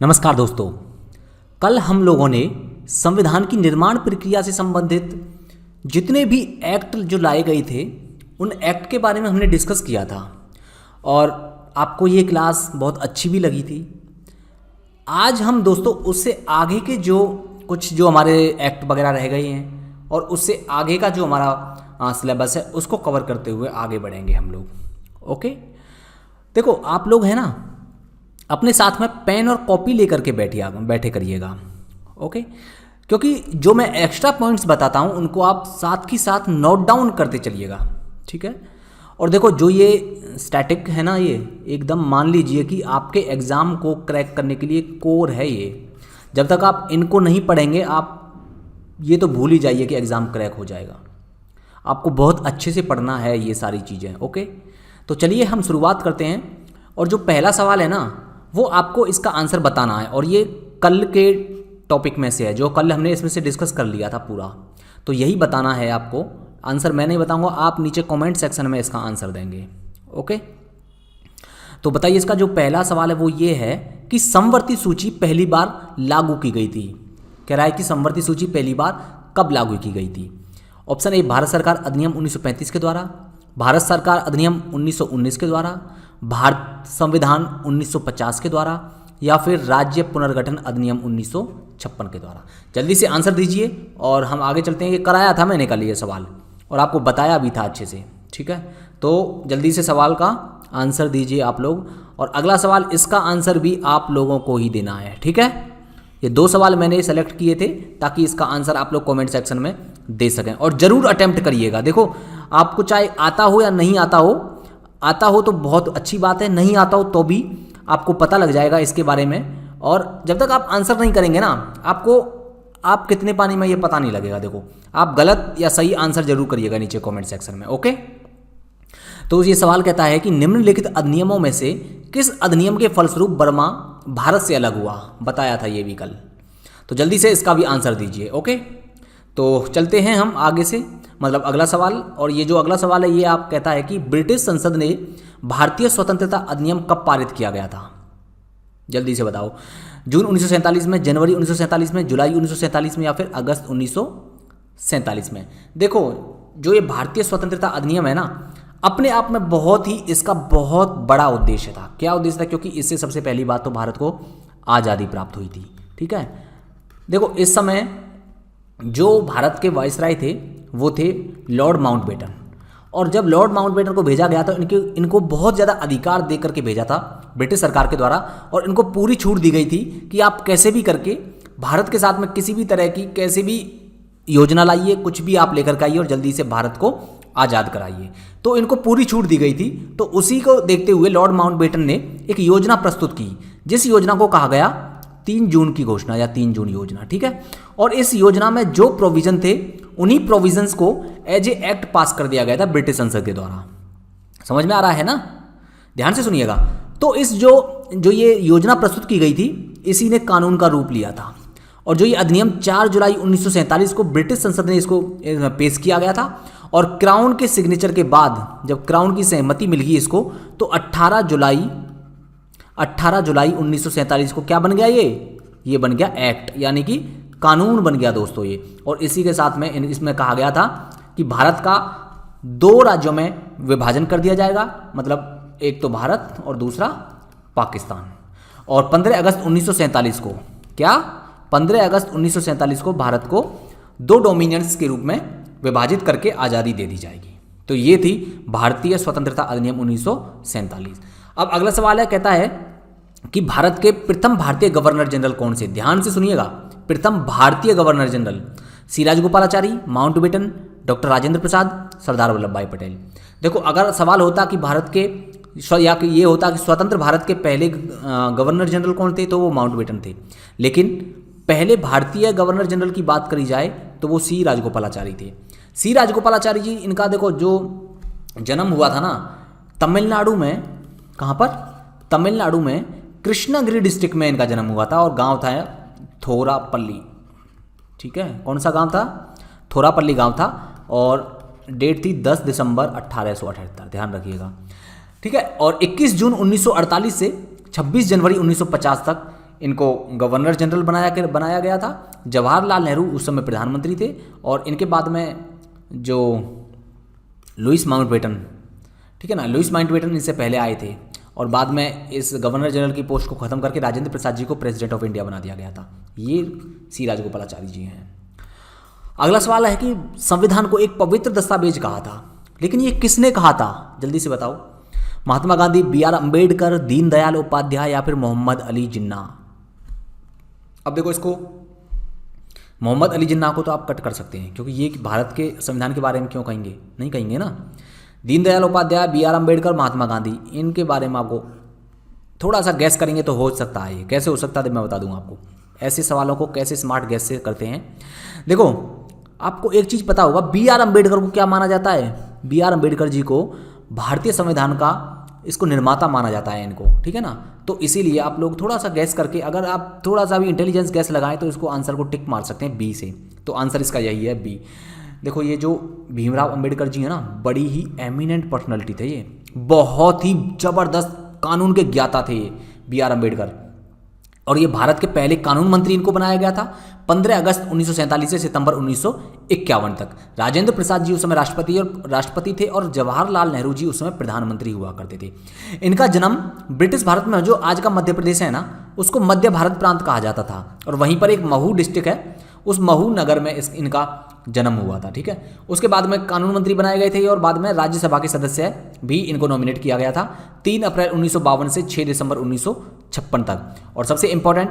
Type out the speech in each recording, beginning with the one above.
नमस्कार दोस्तों। कल हम लोगों ने संविधान की निर्माण प्रक्रिया से संबंधित जितने भी एक्ट जो लाए गए थे उन एक्ट के बारे में हमने डिस्कस किया था और आपको ये क्लास बहुत अच्छी भी लगी थी। आज हम दोस्तों उससे आगे के जो हमारे एक्ट वगैरह रह गए हैं और उससे आगे का जो हमारा सिलेबस है उसको कवर करते हुए आगे बढ़ेंगे हम लोग। ओके, देखो आप लोग हैं ना, अपने साथ में पेन और कॉपी लेकर के बैठे करिएगा। ओके, क्योंकि जो मैं एक्स्ट्रा पॉइंट्स बताता हूँ उनको आप साथ ही साथ नोट डाउन करते चलिएगा, ठीक है। और देखो जो ये स्टैटिक है ना, ये एकदम मान लीजिए कि आपके एग्ज़ाम को क्रैक करने के लिए कोर है ये। जब तक आप इनको नहीं पढ़ेंगे आप ये तो भूल ही जाइए कि एग्ज़ाम क्रैक हो जाएगा। आपको बहुत अच्छे से पढ़ना है ये सारी चीज़ें। ओके, तो चलिए हम शुरुआत करते हैं। और जो पहला सवाल है ना वो आपको इसका आंसर बताना है और ये कल के टॉपिक में से है, जो कल हमने इसमें से डिस्कस कर लिया था पूरा। तो यही बताना है आपको। आंसर मैं नहीं बताऊंगा, आप नीचे कमेंट सेक्शन में इसका आंसर देंगे। ओके, तो बताइए इसका जो पहला सवाल है वो ये है कि समवर्ती सूची पहली बार लागू की गई थी। कह रहा है कि समवर्ती सूची पहली बार कब लागू की गई थी। ऑप्शन ए भारत सरकार अधिनियम 1935 के द्वारा, भारत सरकार अधिनियम 1919 के द्वारा, भारत संविधान 1950 के द्वारा, या फिर राज्य पुनर्गठन अधिनियम 1956 के द्वारा। जल्दी से आंसर दीजिए और हम आगे चलते हैं। ये कराया था मैंने कल ये सवाल और आपको बताया भी था अच्छे से, ठीक है। तो जल्दी से सवाल का आंसर दीजिए आप लोग। और अगला सवाल, इसका आंसर भी आप लोगों को ही देना है, ठीक है। ये दो सवाल मैंने सेलेक्ट किए थे ताकि इसका आंसर आप लोग कमेंट सेक्शन में दे सकें और ज़रूर अटेम्प्ट करिएगा। देखो आपको चाहे आता हो या नहीं आता हो तो बहुत अच्छी बात है, नहीं आता हो तो भी आपको पता लग जाएगा इसके बारे में। और जब तक आप आंसर नहीं करेंगे ना आप कितने पानी में ये पता नहीं लगेगा। देखो आप गलत या सही आंसर जरूर करिएगा नीचे कमेंट सेक्शन में। ओके, तो ये सवाल कहता है कि निम्नलिखित अधिनियमों में से किस अधिनियम के फलस्वरूप बर्मा भारत से अलग हुआ। बताया था ये भी कल, तो जल्दी से इसका भी आंसर दीजिए। ओके, तो चलते हैं हम आगे से, मतलब अगला सवाल। और ये जो अगला सवाल है ये आप कहता है कि ब्रिटिश संसद ने भारतीय स्वतंत्रता अधिनियम कब पारित किया गया था। जल्दी से बताओ, जून 1947 में, जनवरी 1947 में, जुलाई 1947 में, या फिर अगस्त 1947 में। देखो जो ये भारतीय स्वतंत्रता अधिनियम है ना, अपने आप में इसका बहुत बड़ा उद्देश्य था। क्या उद्देश्य था? क्योंकि इससे सबसे पहली बात तो भारत को आज़ादी प्राप्त हुई थी, ठीक है। देखो इस समय जो भारत के वायसराय थे वो थे लॉर्ड माउंटबेटन, और जब लॉर्ड माउंटबेटन को भेजा गया तो इनको बहुत ज़्यादा अधिकार दे करके भेजा था ब्रिटिश सरकार के द्वारा, और इनको पूरी छूट दी गई थी कि आप कैसे भी करके भारत के साथ में किसी भी तरह की कैसे भी योजना लाइए, कुछ भी आप लेकर के आइए और जल्दी से भारत को आज़ाद कराइए। तो इनको पूरी छूट दी गई थी। तो उसी को देखते हुए लॉर्ड माउंटबेटन ने एक योजना प्रस्तुत की, जिस योजना को कहा गया 3 जून की घोषणा या 3 जून योजना, ठीक है। और इस योजना में जो प्रोविजन थे उन्हीं प्रोविजंस को एज ए एक्ट पास कर दिया गया था ब्रिटिश संसद के द्वारा। समझ में आ रहा है ना? ध्यान से सुनिएगा। तो इस जो ये योजना प्रस्तुत की गई थी इसी ने कानून का रूप लिया था। और जो ये अधिनियम 4 जुलाई 1947 को ब्रिटिश संसद ने इसको पेश किया गया था, और क्राउन के सिग्नेचर के बाद जब क्राउन की सहमति मिल गई इसको, तो 18 जुलाई 1947 को क्या बन गया, ये बन गया एक्ट, यानी कि कानून बन गया दोस्तों ये। और इसी के साथ में इसमें कहा गया था कि भारत का 2 राज्यों में विभाजन कर दिया जाएगा, मतलब एक तो भारत और दूसरा पाकिस्तान। और 15 अगस्त 1947 को 15 अगस्त 1947 को भारत को 2 डोमिनियंस के रूप में विभाजित करके आज़ादी दे दी जाएगी। तो ये थी भारतीय स्वतंत्रता अधिनियम 1947। अब अगला सवाल है, कहता है कि भारत के प्रथम भारतीय गवर्नर जनरल कौन से। ध्यान से सुनिएगा, प्रथम भारतीय गवर्नर जनरल सी राजगोपालाचारी, माउंटबेटन, डॉक्टर राजेंद्र प्रसाद, सरदार वल्लभ भाई पटेल। देखो अगर सवाल होता कि भारत के या कि ये होता कि स्वतंत्र भारत के पहले गवर्नर जनरल कौन थे, तो वो माउंटबेटन थे। लेकिन पहले भारतीय गवर्नर जनरल की बात करी जाए तो वो सी राजगोपालाचारी थे। सी राजगोपालाचारी जी, इनका देखो जो जन्म हुआ था ना तमिलनाडु में, कहाँ पर? तमिलनाडु में कृष्णागिरी डिस्ट्रिक्ट में इनका जन्म हुआ था, और गांव था थोरापल्ली, ठीक है। कौन सा गांव था? थोरापल्ली गांव था, और डेट थी 10 दिसंबर 1878, ध्यान रखिएगा, ठीक है। और 21 जून 1948 से 26 जनवरी 1950 तक इनको गवर्नर जनरल बनाया गया था। जवाहरलाल नेहरू उस समय प्रधानमंत्री थे और इनके बाद में जो लुइस माउंटबेटन, ठीक है ना, लुइस माउंटबेटन इनसे पहले आए थे और बाद में इस गवर्नर जनरल की पोस्ट को खत्म करके राजेंद्र प्रसाद जी को प्रेसिडेंट ऑफ इंडिया बना दिया गया था। ये सी राजगोपालाचारी जी हैं। अगला सवाल है कि संविधान को एक पवित्र दस्तावेज कहा था, लेकिन ये किसने कहा था, जल्दी से बताओ। महात्मा गांधी, बी आर अम्बेडकर, दीनदयाल उपाध्याय या फिर मोहम्मद अली जिन्ना। अब देखो इसको, मोहम्मद अली जिन्ना को तो आप कट कर सकते हैं क्योंकि ये भारत के संविधान के बारे में क्यों कहेंगे, नहीं कहेंगे ना। दीनदयाल उपाध्याय, बी आर अम्बेडकर, महात्मा गांधी, इनके बारे में आपको थोड़ा सा गैस करेंगे तो हो सकता है। ये कैसे हो सकता है मैं बता दूंगा आपको। ऐसे सवालों को कैसे स्मार्ट गैस से करते हैं। देखो आपको एक चीज़ पता होगा, बी आर अम्बेडकर को क्या माना जाता है। बी आर अम्बेडकर जी को भारतीय संविधान का इसको निर्माता माना जाता है इनको, ठीक है ना। तो इसीलिए आप लोग थोड़ा सा गैस करके, अगर आप थोड़ा सा भी इंटेलिजेंस गैस लगाएं तो इसको आंसर को टिक मार सकते हैं बी से। तो आंसर इसका यही है बी। देखो ये जो भीमराव अंबेडकर जी है ना, बड़ी ही एमिनेंट पर्सनैलिटी थे, ये बहुत ही जबरदस्त कानून के ज्ञाता थे ये बी आर अम्बेडकर। और ये भारत के पहले कानून मंत्री इनको बनाया गया था 15 अगस्त 1947 से सितंबर 1951 तक। राजेंद्र प्रसाद जी उस समय राष्ट्रपति थे और जवाहरलाल नेहरू जी उस समय प्रधानमंत्री हुआ करते थे। इनका जन्म ब्रिटिश भारत में, जो आज का मध्य प्रदेश है ना, उसको मध्य भारत प्रांत कहा जाता था और वहीं पर एक महू डिस्ट्रिक्ट है, उस महू नगर में इनका जन्म हुआ था, ठीक है। उसके बाद में कानून मंत्री बनाए गए थे और बाद में राज्यसभा के सदस्य भी इनको नॉमिनेट किया गया था 3 अप्रैल 1952 से 6 दिसंबर 1956 तक। और सबसे इंपॉर्टेंट,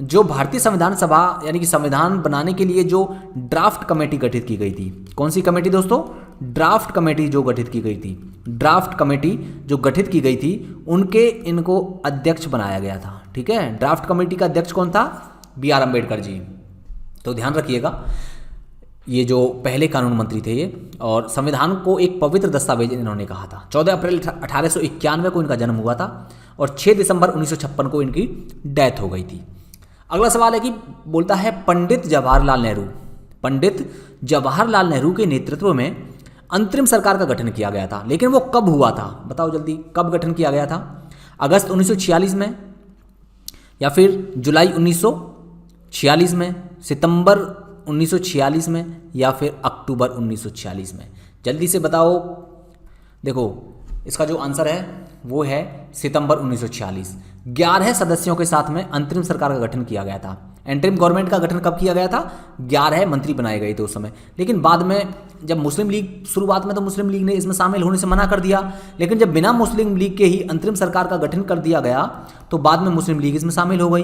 जो भारतीय संविधान सभा यानी कि संविधान बनाने के लिए जो ड्राफ्ट कमेटी गठित की गई थी, कौन सी कमेटी दोस्तों, ड्राफ्ट कमेटी जो गठित की गई थी, ड्राफ्ट कमेटी जो गठित की गई थी उनके इनको अध्यक्ष बनाया गया था, ठीक है। ड्राफ्ट कमेटी का अध्यक्ष कौन था, बी आर अम्बेडकर जी। तो ध्यान रखिएगा, ये जो पहले कानून मंत्री थे ये, और संविधान को एक पवित्र दस्तावेज इन्होंने कहा था। 14 अप्रैल 1891 को इनका जन्म हुआ था और 6 दिसंबर 1956 को इनकी डेथ हो गई थी। अगला सवाल है कि बोलता है पंडित जवाहरलाल नेहरू, पंडित जवाहरलाल नेहरू के नेतृत्व में अंतरिम सरकार का गठन किया गया था, लेकिन वो कब हुआ था, बताओ जल्दी, कब गठन किया गया था। अगस्त 1946 में, या फिर जुलाई 1946 में, सितंबर 1946 में, या फिर अक्टूबर 1946 में, जल्दी से बताओ। देखो इसका जो आंसर है वो है सितंबर 1946। 11 सदस्यों के साथ में अंतरिम सरकार का गठन किया गया था। एंटरिम गवर्नमेंट का गठन कब किया गया था, 11 मंत्री बनाए गए थे उस समय। लेकिन बाद में जब मुस्लिम लीग, शुरुआत में तो मुस्लिम लीग ने इसमें शामिल होने से मना कर दिया, लेकिन जब बिना मुस्लिम लीग के ही अंतरिम सरकार का गठन कर दिया गया तो बाद में मुस्लिम लीग इसमें शामिल हो गई।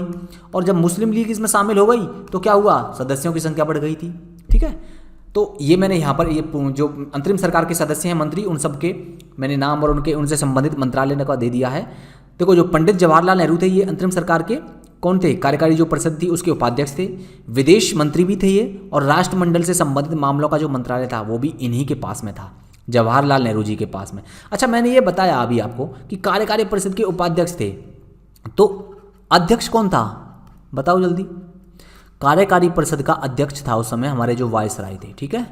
और जब मुस्लिम लीग इसमें शामिल हो गई तो क्या हुआ, सदस्यों की संख्या बढ़ गई थी, ठीक है। तो ये मैंने यहाँ पर ये जो अंतरिम सरकार के सदस्य हैं मंत्री, उन सब के मैंने नाम और उनसे संबंधित मंत्रालय का दे दिया है। देखो जो पंडित जवाहरलाल नेहरू थे ये अंतरिम सरकार के कौन थे, कार्यकारी जो परिषद थी उसके उपाध्यक्ष थे, विदेश मंत्री भी थे ये, और राष्ट्रमंडल से संबंधित मामलों का जो मंत्रालय था वो भी इन्हीं के पास में था, जवाहरलाल नेहरू जी के पास में। अच्छा मैंने ये बताया अभी आपको कि कार्यकारी परिषद के उपाध्यक्ष थे, तो अध्यक्ष कौन था बताओ जल्दी। कार्यकारी परिषद का अध्यक्ष था उस समय हमारे जो वायसराय थे, ठीक है।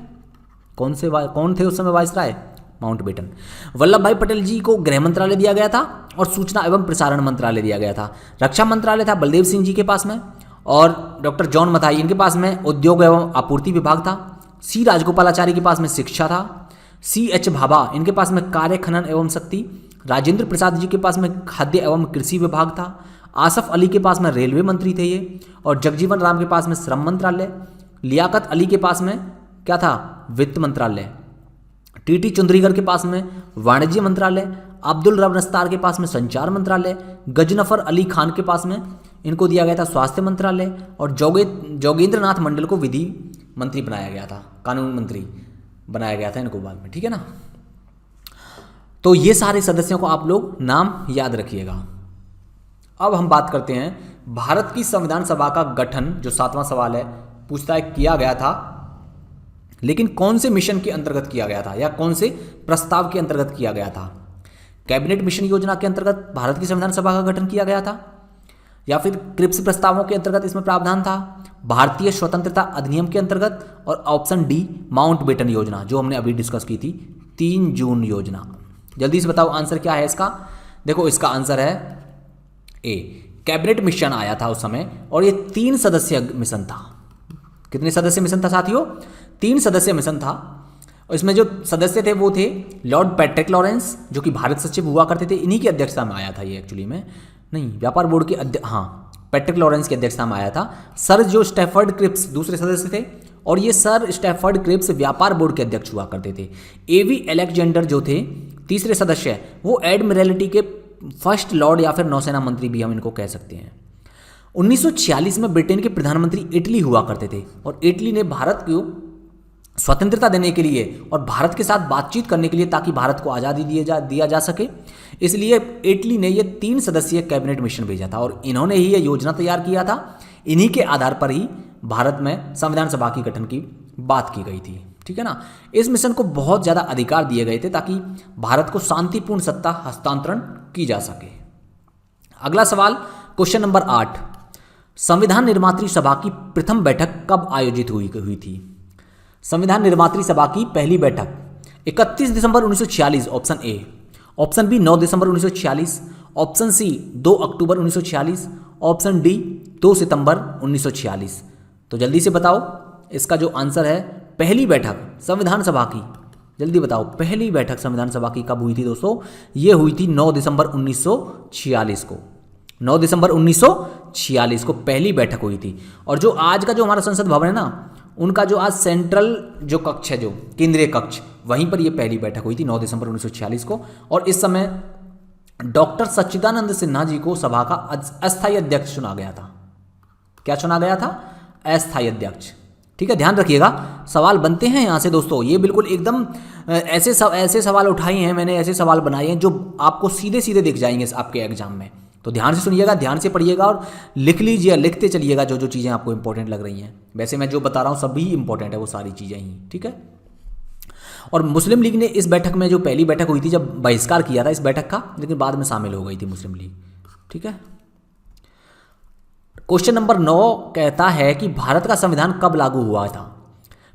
कौन थे उस समय वायसराय, माउंटबेटन। वल्लभ भाई पटेल जी को गृह मंत्रालय दिया गया था और सूचना एवं प्रसारण मंत्रालय दिया गया था। रक्षा मंत्रालय था बलदेव सिंह जी के पास में, और डॉक्टर जॉन मथाई इनके पास में उद्योग एवं आपूर्ति विभाग था। सी राजगोपालाचारी के पास में शिक्षा था। सी एच भाभा इनके पास में कार्य खनन एवं शक्ति। राजेंद्र प्रसाद जी के पास में खाद्य एवं कृषि विभाग था। आसफ अली के पास में रेलवे मंत्री थे ये, और जगजीवन राम के पास में श्रम मंत्रालय। लियाकत अली के पास में क्या था, वित्त मंत्रालय। टीटी चुंद्रीगढ़ के पास में वाणिज्य मंत्रालय। अब्दुल रब नस्तार के पास में संचार मंत्रालय। गजनफर अली खान के पास में इनको दिया गया था स्वास्थ्य मंत्रालय, और जोगेंद्र नाथ मंडल को विधि मंत्री बनाया गया था, कानून मंत्री बनाया गया था इनको बाद में, ठीक है ना। तो ये सारे सदस्यों को आप लोग नाम याद रखिएगा। अब हम बात करते हैं भारत की संविधान सभा का गठन, जो 7वां सवाल है, पूछता है किया गया था, लेकिन कौन से मिशन के अंतर्गत किया गया था या कौन से प्रस्ताव के अंतर्गत किया गया था। कैबिनेट मिशन योजना के अंतर्गत भारत की संविधान सभा का गठन किया गया था, या फिर क्रिप्स प्रस्तावों के अंतर्गत इसमें प्रावधान था, भारतीय स्वतंत्रता अधिनियम के अंतर्गत, और ऑप्शन डी माउंटबेटन योजना जो हमने अभी डिस्कस की थी 3 जून योजना। जल्दी से बताओ आंसर क्या है इसका। देखो इसका आंसर है ए, कैबिनेट मिशन आया था उस समय, और ये 3 सदस्यीय मिशन था। कितने सदस्य मिशन था साथियों? 3 सदस्यीय मिशन था। और इसमें जो सदस्य थे वो थे लॉर्ड पैट्रिक लॉरेंस, जो कि भारत सचिव हुआ करते थे, इन्हीं की अध्यक्षता में आया था ये एक्चुअली में, नहीं व्यापार बोर्ड के पैट्रिक लॉरेंस की अध्यक्षता में आया था। सर जो स्टैफर्ड क्रिप्स दूसरे सदस्य थे, और ये सर स्टैफर्ड क्रिप्स व्यापार बोर्ड के अध्यक्ष हुआ करते थे। एवी अलेक्जेंडर जो थे तीसरे सदस्य, वो एडमिरलिटी के फर्स्ट लॉर्ड या फिर नौसेना मंत्री भी हम इनको कह सकते हैं। 1946 में ब्रिटेन के प्रधानमंत्री इटली हुआ करते थे, और इटली ने भारत को स्वतंत्रता देने के लिए और भारत के साथ बातचीत करने के लिए, ताकि भारत को आज़ादी दिया जा सके, इसलिए इटली ने ये 3 सदस्यीय कैबिनेट मिशन भेजा था, और इन्होंने ही ये योजना तैयार किया था। इन्हीं के आधार पर ही भारत में संविधान सभा की गठन की बात की गई थी, ठीक है ना। इस मिशन को बहुत ज़्यादा अधिकार दिए गए थे ताकि भारत को शांतिपूर्ण सत्ता हस्तांतरण की जा सके। अगला सवाल, क्वेश्चन नंबर 8, संविधान निर्मात्री सभा की प्रथम बैठक कब आयोजित हुई थी? संविधान निर्मात्री सभा की पहली बैठक 31 दिसंबर 1946, ऑप्शन ए। ऑप्शन बी 9 दिसंबर 1946, ऑप्शन सी 2 अक्टूबर 1946, ऑप्शन डी 2 सितंबर 1946। तो जल्दी से बताओ, इसका जो आंसर है पहली बैठक संविधान सभा की, जल्दी बताओ पहली बैठक संविधान सभा की कब हुई थी दोस्तों? ये हुई थी 9 दिसंबर 1946 को। 9 दिसंबर 1946 को पहली बैठक हुई थी। और जो आज का जो हमारा संसद भवन है ना, उनका जो आज सेंट्रल जो कक्ष है, जो केंद्रीय कक्ष, वहीं पर ये पहली बैठक हुई थी 9 दिसंबर 1946 को। और इस समय डॉक्टर सच्चिदानंद सिन्हा जी को सभा का अस्थायी अध्यक्ष चुना गया था। क्या चुना गया था? अस्थायी अध्यक्ष। ठीक है, ध्यान रखिएगा, सवाल बनते हैं यहाँ से दोस्तों। ये बिल्कुल एकदम ऐसे सवाल उठाए हैं मैंने, ऐसे सवाल बनाए हैं जो आपको सीधे सीधे दिख जाएंगे आपके एग्जाम में। तो ध्यान से सुनिएगा, ध्यान से पढ़िएगा और लिख लीजिए, लिखते चलिएगा जो जो चीज़ें आपको इंपॉर्टेंट लग रही हैं। वैसे मैं जो बता रहा हूँ सभी इंपॉर्टेंट है, वो सारी चीज़ें ही, ठीक है। और मुस्लिम लीग ने इस बैठक में, जो पहली बैठक हुई थी, जब बहिष्कार किया था इस बैठक का, लेकिन बाद में शामिल हो गई थी मुस्लिम लीग, ठीक है। क्वेश्चन नंबर 9 कहता है कि भारत का संविधान कब लागू हुआ था?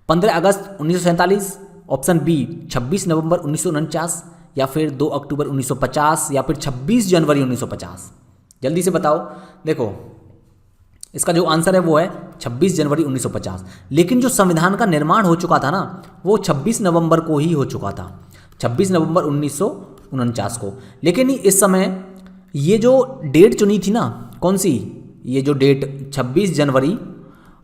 15 अगस्त 1947, ऑप्शन बी 26 नवंबर 1949, या फिर 2 अक्टूबर 1950, या फिर 26 जनवरी 1950। जल्दी से बताओ। देखो, इसका जो आंसर है वो है 26 जनवरी 1950। लेकिन जो संविधान का निर्माण हो चुका था ना, वो 26 नवंबर को ही हो चुका था, 26 नवंबर 1949 को। लेकिन इस समय ये जो डेट चुनी थी ना, कौन सी, ये जो डेट 26 जनवरी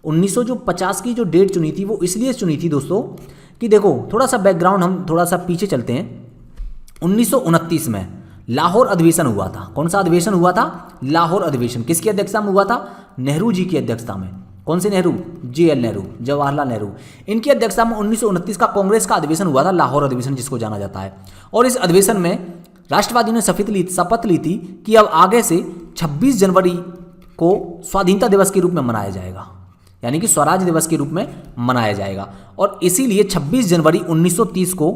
1950 की जो डेट चुनी थी, वो इसलिए चुनी थी दोस्तों कि देखो, थोड़ा सा बैकग्राउंड, हम थोड़ा सा पीछे चलते हैं। 1929 में लाहौर अधिवेशन हुआ था। कौन सा अधिवेशन हुआ था? लाहौर अधिवेशन। किसकी अध्यक्षता में हुआ था? नेहरू जी की अध्यक्षता में। कौन से नेहरू? JL नेहरू, जवाहरलाल नेहरू। इनकी अध्यक्षता में 1929 का कांग्रेस का अधिवेशन हुआ था, लाहौर अधिवेशन जिसको जाना जाता है। और इस अधिवेशन में राष्ट्रवादियों ने शपथ ली थी कि अब आगे से 26 जनवरी को स्वाधीनता दिवस के रूप में मनाया जाएगा, यानी कि स्वराज दिवस के रूप में मनाया जाएगा। और इसीलिए 26 जनवरी 1930 को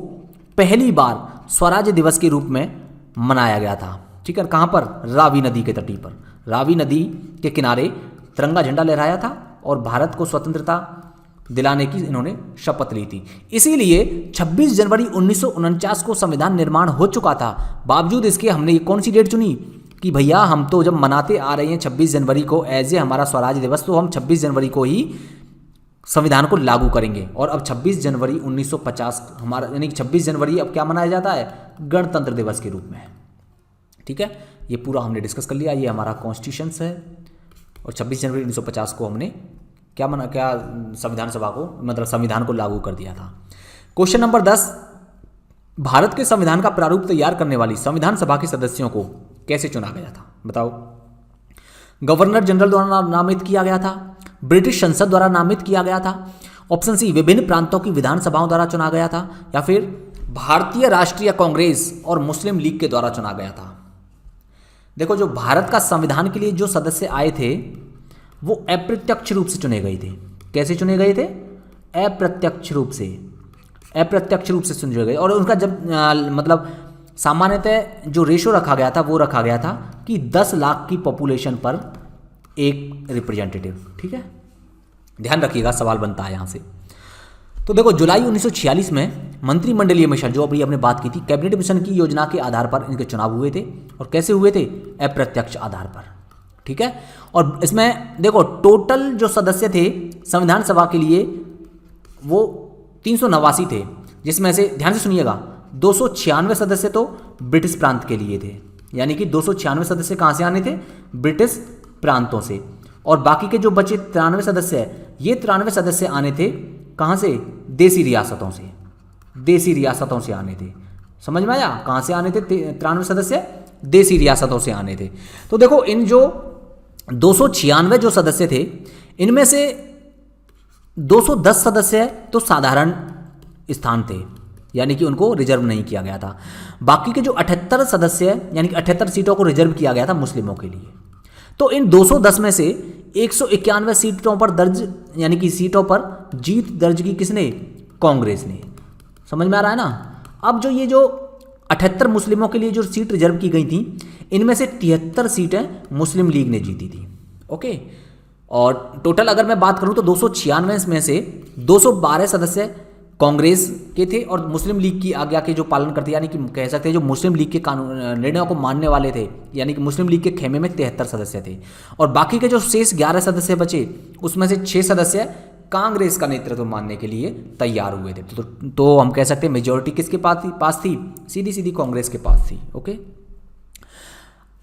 पहली बार स्वराज दिवस के रूप में मनाया गया था, ठीक है। कहाँ पर? रावी नदी के तटी पर, रावी नदी के किनारे तिरंगा झंडा लहराया था और भारत को स्वतंत्रता दिलाने की इन्होंने शपथ ली थी। इसीलिए 26 जनवरी 1949 को संविधान निर्माण हो चुका था। बावजूद इसके हमने कौन सी डेट चुनी कि भैया हम तो जब मनाते आ रहे हैं 26 जनवरी को एज ए हमारा स्वराज दिवस, तो हम 26 जनवरी को ही संविधान को लागू करेंगे। और अब 26 जनवरी 1950 हमारा, यानी कि 26 जनवरी अब क्या मनाया जाता है? गणतंत्र दिवस के रूप में, ठीक है। ये पूरा हमने डिस्कस कर लिया, ये हमारा कॉन्स्टिट्यूशन है। और 26 जनवरी 1950 को हमने क्या संविधान सभा को, मतलब संविधान को लागू कर दिया था। क्वेश्चन नंबर 10, भारत के संविधान का प्रारूप तैयार करने वाली संविधान सभा के सदस्यों को कैसे चुना गया था? बताओ। गवर्नर जनरल द्वारा नामित किया गया था, ब्रिटिश संसद द्वारा नामित किया गया था, ऑप्शन सी विभिन्न प्रांतों की विधानसभाओं द्वारा चुना गया था, या फिर भारतीय राष्ट्रीय कांग्रेस और मुस्लिम लीग के द्वारा चुना गया था। देखो, जो भारत का संविधान के लिए जो सदस्य आए थे वो अप्रत्यक्ष रूप से चुने गए थे। कैसे चुने गए थे? अप्रत्यक्ष रूप से चुने गए। और उनका जब मतलब सामान्यतः जो रेशो रखा गया था वो रखा गया था कि 10 लाख की पॉपुलेशन पर एक रिप्रेजेंटेटिव, ठीक है। ध्यान रखिएगा, सवाल बनता है यहाँ से। तो देखो, जुलाई 1946 में मंत्रिमंडलीय मिशन, जो अभी हमने बात की थी, कैबिनेट मिशन की योजना के आधार पर इनके चुनाव हुए थे। और कैसे हुए थे? अप्रत्यक्ष आधार पर, ठीक है। और इसमें देखो टोटल जो सदस्य थे संविधान सभा के लिए वो 389 थे, जिसमें से ध्यान से सुनिएगा 296 सदस्य तो ब्रिटिश प्रांत के लिए थे, यानी कि 296 सदस्य कहाँ से आने थे, ब्रिटिश प्रांतों से। और बाकी के जो बचे 93 सदस्य है, ये 93 सदस्य आने थे कहाँ से, देसी रियासतों से, देसी रियासतों से आने थे। समझ में आया, कहाँ से आने थे 93 सदस्य, देसी रियासतों से आने थे। तो देखो इन जो 296 जो सदस्य थे, इनमें से 210 सदस्य तो साधारण स्थान थे, यानी कि उनको रिजर्व नहीं किया गया था। बाकी के जो 78 सदस्य हैं, यानी कि 78 सीटों को रिजर्व किया गया था मुस्लिमों के लिए। तो इन 210 में से 191 सीटों पर दर्ज, यानी कि सीटों पर जीत दर्ज की किसने, कांग्रेस ने। समझ में आ रहा है ना। अब जो ये जो 78 मुस्लिमों के लिए जो सीट रिजर्व की गई थी, इनमें से 73 सीटें मुस्लिम लीग ने जीती थी। ओके। और टोटल अगर मैं बात करूं तो 296 में से 212 सदस्य कांग्रेस के थे और मुस्लिम लीग की आज्ञा के जो पालन करते, यानी कि कह सकते हैं जो मुस्लिम लीग के कानून निर्णयों को मानने वाले थे, यानी कि मुस्लिम लीग के खेमे में 73 सदस्य थे। और बाकी के जो शेष 11 सदस्य बचे, उसमें से 6 सदस्य कांग्रेस का नेतृत्व मानने के लिए तैयार हुए थे। तो हम कह सकते हैं मेजोरिटी किसके पास थी, सीधी सीधी कांग्रेस के पास थी। ओके।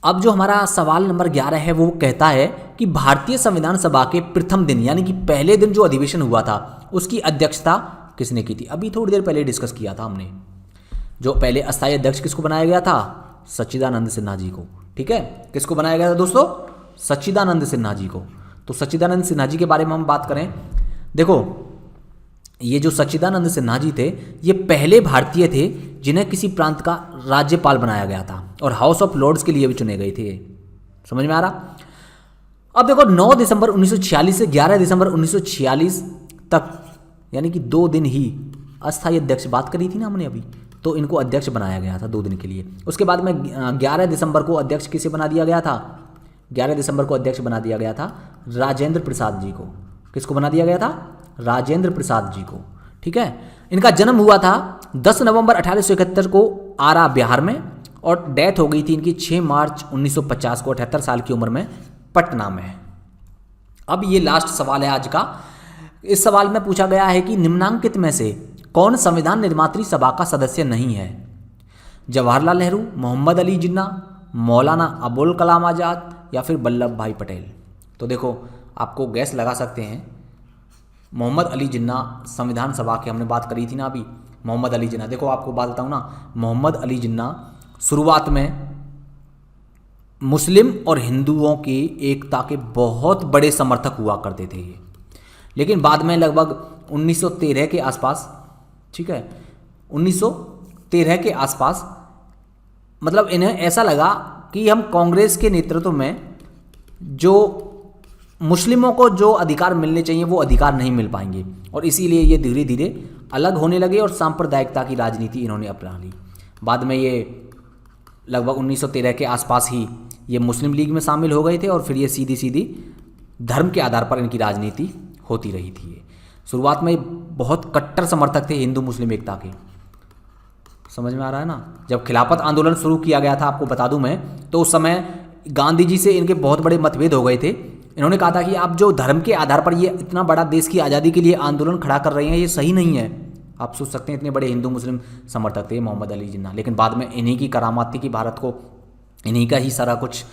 अब जो हमारा सवाल नंबर 11 है वो कहता है कि भारतीय संविधान सभा के प्रथम दिन, यानी कि पहले दिन जो अधिवेशन हुआ था, उसकी अध्यक्षता किसने की थी। अभी थोड़ी देर पहले डिस्कस किया था हमने। जो पहले अस्थायी अध्यक्ष किसको बनाया गया था, सच्चिदानंद सिन्हा जी को। ठीक है, किसको बनाया गया था दोस्तों, सच्चिदानंद सिन्हा जी को। तो सच्चिदानंद सिन्हा जी के बारे में हम बात करें, देखो ये जो सच्चिदानंद सिन्हा जी थे, ये पहले भारतीय थे जिन्हें किसी प्रांत का राज्यपाल बनाया गया था और हाउस ऑफ लॉर्ड्स के लिए भी चुने गए थे। समझ में आ रहा। अब देखो 9 दिसंबर 1946 से 11 दिसंबर 1946 तक, यानी कि 2 दिन ही अस्थायी अध्यक्ष, बात करी थी ना हमने अभी, तो इनको अध्यक्ष बनाया गया था 2 दिन के लिए। उसके बाद में 11 दिसंबर को अध्यक्ष किसे बना दिया गया था, 11 दिसंबर को अध्यक्ष बना दिया गया था राजेंद्र प्रसाद जी को। किसको बना दिया गया था, राजेंद्र प्रसाद जी को। ठीक है। इनका जन्म हुआ था 10 नवंबर 1871 को आरा बिहार में, और डेथ हो गई थी इनकी 6 मार्च 1950 को 78 साल की उम्र में पटना में। अब ये लास्ट सवाल है आज का। इस सवाल में पूछा गया है कि निम्नांकित में से कौन संविधान निर्मात्री सभा का सदस्य नहीं है। जवाहरलाल नेहरू, मोहम्मद अली जिन्ना, मौलाना अबुल कलाम आज़ाद या फिर वल्लभ भाई पटेल। तो देखो आपको गैस लगा सकते हैं, मोहम्मद अली जिन्ना संविधान सभा की हमने बात करी थी ना अभी, मोहम्मद अली जिन्ना। देखो आपको बात बताऊँ ना, मोहम्मद अली जिन्ना शुरुआत में मुस्लिम और हिंदुओं की एकता के बहुत बड़े समर्थक हुआ करते थे ये, लेकिन बाद में लगभग 1913 के आसपास, ठीक है 1913 के आसपास, मतलब इन्हें ऐसा लगा कि हम कांग्रेस के नेतृत्व में जो मुस्लिमों को जो अधिकार मिलने चाहिए वो अधिकार नहीं मिल पाएंगे, और इसीलिए ये धीरे धीरे अलग होने लगे और सांप्रदायिकता की राजनीति इन्होंने अपना ली। बाद में ये लगभग 1913 के आसपास ही ये मुस्लिम लीग में शामिल हो गए थे, और फिर ये सीधी सीधी धर्म के आधार पर इनकी राजनीति होती रही थी। ये शुरुआत में बहुत कट्टर समर्थक थे हिंदू मुस्लिम एकता के। समझ में आ रहा है ना। जब खिलाफत आंदोलन शुरू किया गया था, आपको बता दूं मैं, तो उस समय गांधी जी से इनके बहुत बड़े मतभेद हो गए थे। इन्होंने कहा था कि आप जो धर्म के आधार पर ये इतना बड़ा देश की आज़ादी के लिए आंदोलन खड़ा कर रहे हैं, ये सही नहीं है। आप सोच सकते हैं इतने बड़े हिंदू मुस्लिम समर्थक थे मोहम्मद अली जिन्ना, लेकिन बाद में इन्हीं की करामात थी कि भारत को इन्हीं का ही सारा कुछ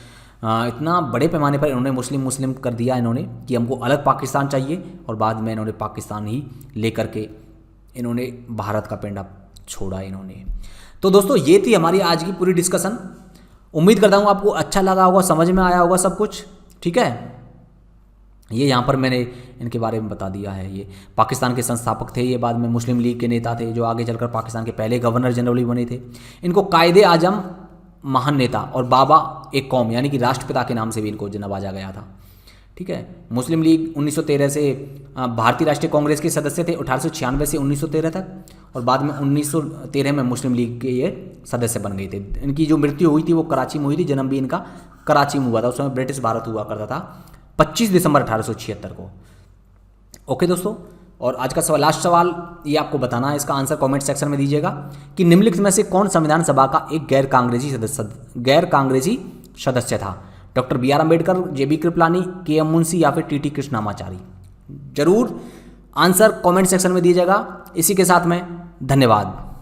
इतना बड़े पैमाने पर इन्होंने मुस्लिम कर दिया इन्होंने कि हमको अलग पाकिस्तान चाहिए, और बाद में इन्होंने पाकिस्तान ही लेकर के इन्होंने भारत का पेंडा छोड़ा इन्होंने। तो दोस्तों ये थी हमारी आज की पूरी डिस्कशन। उम्मीद करता हूँ आपको अच्छा लगा होगा, समझ में आया होगा सब कुछ। ठीक है, ये यहाँ पर मैंने इनके बारे में बता दिया है। ये पाकिस्तान के संस्थापक थे, ये बाद में मुस्लिम लीग के नेता थे, जो आगे चलकर पाकिस्तान के पहले गवर्नर जनरल भी बने थे। इनको कायदे आजम महान नेता और बाबा एक कौम, यानी कि राष्ट्रपिता के नाम से भी इनको नवाजा गया था। ठीक है। मुस्लिम लीग 1913 से भारतीय राष्ट्रीय कांग्रेस के सदस्य थे 1896 से 1913 तक, और बाद में 1913 में मुस्लिम लीग के ये सदस्य बन गए थे। इनकी जो मृत्यु हुई थी वो कराची में हुई थी, जन्म भी इनका कराची में हुआ था। उस समय ब्रिटिश भारत हुआ करता था 25 दिसंबर 1876 को। ओके दोस्तों, और आज का सवाल, लास्ट सवाल ये आपको बताना है, इसका आंसर कमेंट सेक्शन में दीजिएगा कि निम्नलिखित में से कौन संविधान सभा का एक गैर कांग्रेसी सदस्य था। Doctor B R Ambedkar, J B Kripalani, K M Munshi या फिर टी टी कृष्णामाचारी? जरूर आंसर कमेंट सेक्शन में दीजिएगा। इसी के साथ में धन्यवाद।